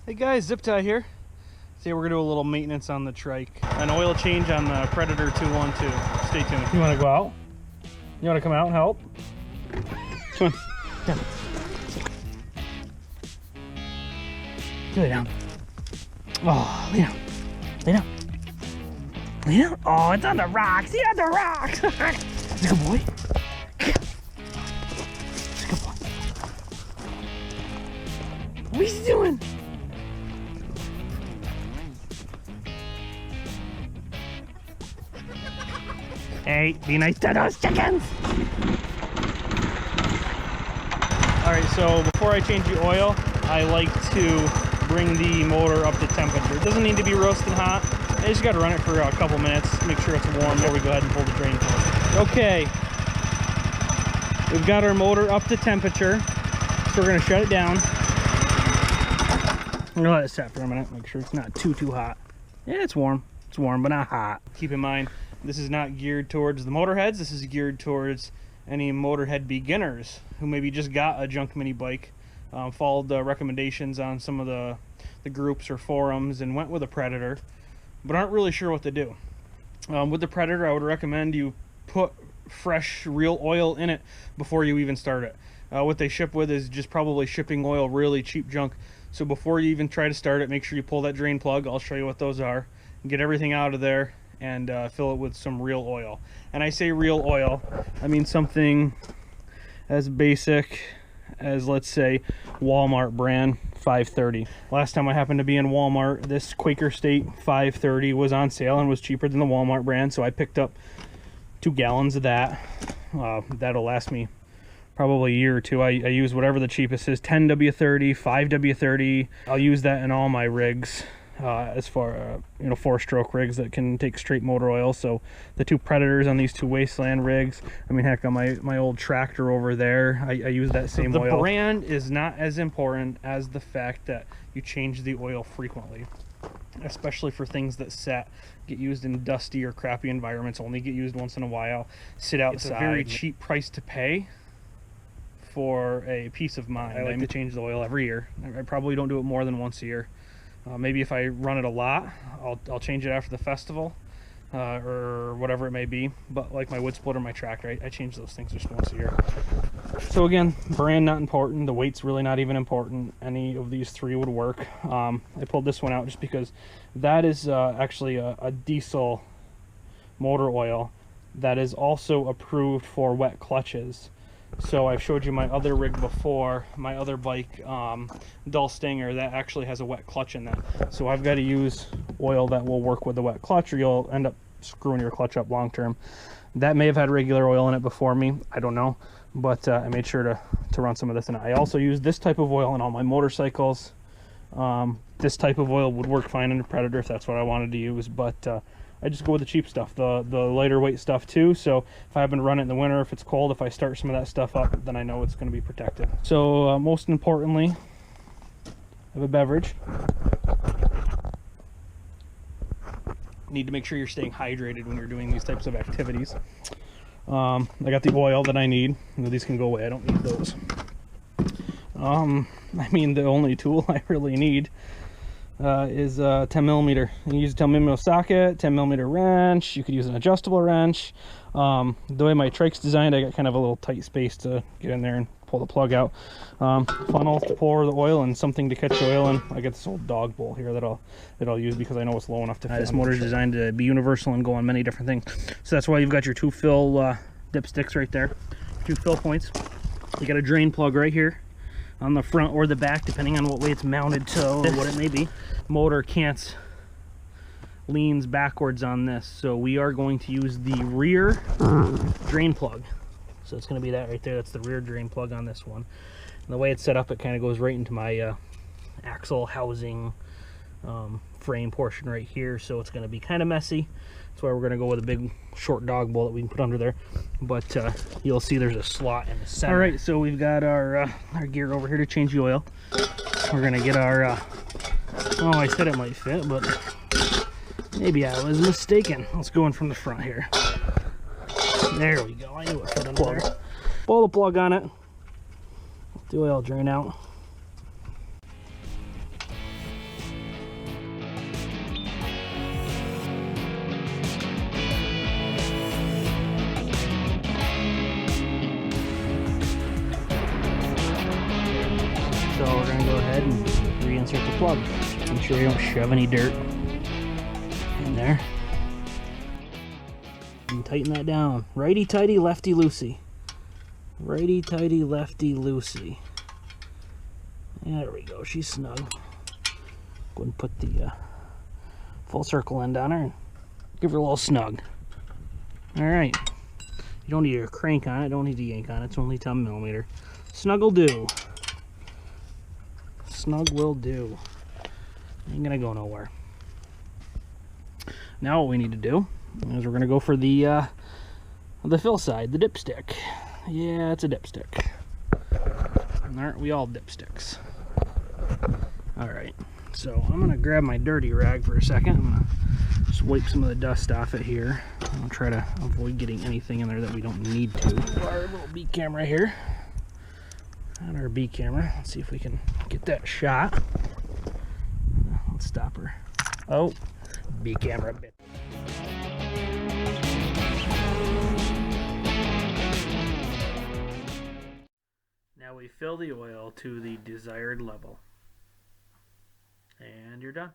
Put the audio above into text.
Hey guys, Zip Tie here. Today we're gonna do a little maintenance on the trike. An oil change on the Predator 212. Stay tuned. You wanna go out? You wanna come out and help? Come on. Down. Lay down. Oh, lay down. Lay down. Lay down. Oh, it's on the rocks. It's on the rocks. It's a good boy. It's a good boy. What is he doing? Hey, be nice to those chickens! Alright, so before I change the oil, I like to bring the motor up to temperature. It doesn't need to be roasting hot. I just gotta run it for a couple minutes, make sure it's warm before we go ahead and pull the drain plug. Okay, we've got our motor up to temperature, so we're gonna shut it down. I'm gonna let it set for a minute, make sure it's not too hot. Yeah, it's warm, but not hot. Keep in mind, this is not geared towards the motorheads. This is geared towards any motorhead beginners who maybe just got a junk mini bike, followed the recommendations on some of the groups or forums and went with a Predator, but aren't really sure what to do. With the Predator, I would recommend you put fresh, real oil in it before you even start it. What they ship with is just probably shipping oil, really cheap junk. So before you even try to start it, make sure you pull that drain plug. I'll show you what those are. Get everything out of there and fill it with some real oil. And I say real oil, I mean something as basic as, let's say, Walmart brand 530. Last time I happened to be in Walmart, this Quaker State 530 was on sale and was cheaper than the Walmart brand, so I picked up 2 gallons of that. That'll last me probably a year or two. I use whatever the cheapest is, 10W30, 5W30. I'll use that in all my rigs. As far you know, 4-stroke rigs that can take straight motor oil. So the 2 Predators on these 2 Wasteland rigs, I mean, heck, on my old tractor over there, I use that same oil. The brand is not as important as the fact that you change the oil frequently, especially for things that get used in dusty or crappy environments, only get used once in a while, sit outside. It's a very cheap price to pay for a peace of mind. I like to change the oil every year. I probably don't do it more than once a year. Maybe if I run it a lot, I'll change it after the festival or whatever it may be. But like my wood splitter, my tractor, I change those things just once a year. So again, brand not important. The weight's really not even important. Any of these 3 would work. I pulled this one out just because that is actually a diesel motor oil that is also approved for wet clutches. So I've showed you my other rig before, my other bike, Dull Stinger, that actually has a wet clutch in that. So I've got to use oil that will work with the wet clutch, or you'll end up screwing your clutch up long term. That may have had regular oil in it before me, I don't know, but I made sure to run some of this in it. I also use this type of oil in all my motorcycles. This type of oil would work fine in a Predator if that's what I wanted to use, but I just go with the cheap stuff, the lighter weight stuff too. So if I happen to run it in the winter, if it's cold, if I start some of that stuff up, then I know it's going to be protected. So most importantly, I have a beverage. Need to make sure you're staying hydrated when you're doing these types of activities. I got the oil that I need. These can go away, I don't need those. I mean, the only tool I really need is 10mm. You can use a 10mm socket, 10mm wrench. You could use an adjustable wrench. The way my trike's designed, I got kind of a little tight space to get in there and pull the plug out. Funnel to pour the oil and something to catch the oil in. I got this old dog bowl here that I'll use because I know it's low enough to fit. This motor is designed to be universal and go on many different things. So that's why you've got your 2 fill dipsticks right there, 2 fill points. You got a drain plug right here on the front or the back, depending on what way it's mounted to or what it may be. Motor leans backwards on this, so we are going to use the rear drain plug. So it's going to be that right there. That's the rear drain plug on this one. And the way it's set up, it kind of goes right into my axle housing frame portion right here, so it's going to be kind of messy. That's why we're going to go with a big short dog bowl that we can put under there. But you'll see there's a slot in the center. All right, so we've got our gear over here to change the oil. We're going to get our oh, I said it might fit, but maybe I was mistaken. Let's go in from the front here. There we go. I knew it fit under there. Pull the plug on it. Let the oil drain out. going to go ahead and reinsert the plug. Make sure you don't shove any dirt in there. And tighten that down. Righty-tighty, lefty-loosey. Righty-tighty, lefty-loosey. There we go. She's snug. Go and put the full circle end on her and give her a little snug. Alright. You don't need a crank on it. Don't need to yank on it. It's only 10 millimeter. Snug will do. Snug will do. Ain't gonna go nowhere. Now what we need to do is we're gonna go for the fill side, the dipstick. Yeah, it's a dipstick. Aren't we all dipsticks? Alright, so I'm gonna grab my dirty rag for a second. I'm gonna just wipe some of the dust off it here. I'll try to avoid getting anything in there that we don't need to. Our little B camera here. On our B camera. Let's see if we can get that shot. Let's stop her. Oh, B camera bit. Now we fill the oil to the desired level. And you're done.